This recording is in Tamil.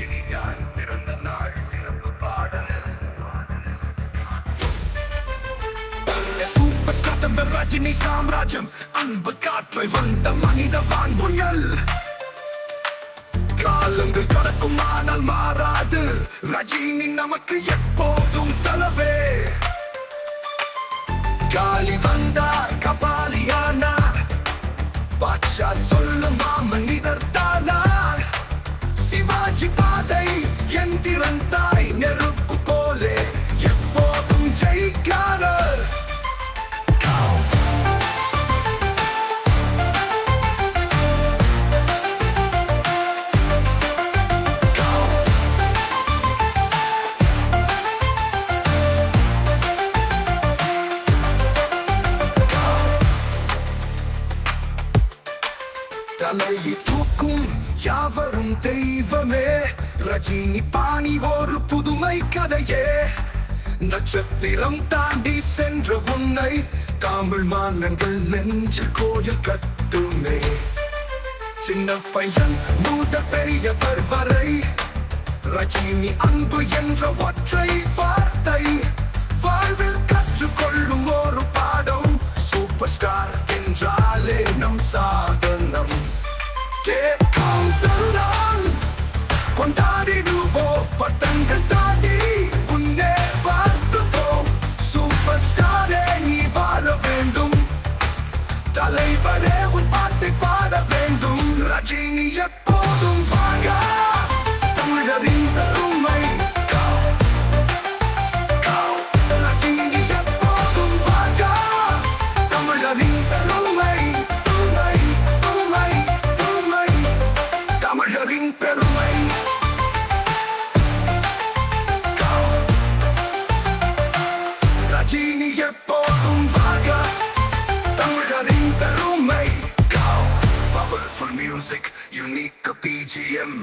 இனியாய் பிறந்த நாள் சிறப்பு பாடல். சூப்பர் ஸ்டார் அந்த ரஜினி சாம்ராஜ்யம், அன்பு காற்றை வந்த மனித வான்புயல். காலங்கள் கடக்கும் ஆனால் மாறாது, ரஜினி நமக்கு எப்போதும் தலைவே. காலி வந்தார் கபாலியானார், பாட்ஷா சொல்லும் மனிதர் தானார். சிவாஜி பாதை எந்திரன் தாய், நெருப்பு போலே எப்போதும் ஜெயிக்காரர். தலையை தூக்கும் யாவரும் தெய்வமே, ரஜினி பாணி ஒரு புதுமை கதையே. நட்சத்திரம் தாண்டி சென்ற உன்னை தமிழ் மானங்கள் நெஞ்சில் கோயில் கட்டுமே. சின்ன பையன் மூத்த பெரியவர் வரை, ரஜினி அன்பு என்ற ஒற்றை வார்த்தை வாழ்வில் கற்றுக்கொள்ளும் ஒரு பாடம். சூப்பர் ஸ்டார் என்றாலே நம் சாதனம். கேட்கும் தருணம் கொண்டாடிடுவோம், பட்டங்கள் தாண்டி உன்னே வாழ்த்துவோம். சூப்பர் ஸ்டாரே நீ வாழ வேண்டும், தலைவரே உன் பாட்டை பாட வேண்டும். ரஜினி எப்போதும் வாங்க, தமிழரின் பெருமை. ரஜினி எப்போதும் வாங்க, தமிழரின் பெருமை. தமிழரின் பெருமை. ரஜினி எப்போதும் வாங்க, தமிழரின் பெருமை. Powerful music, unique BGM.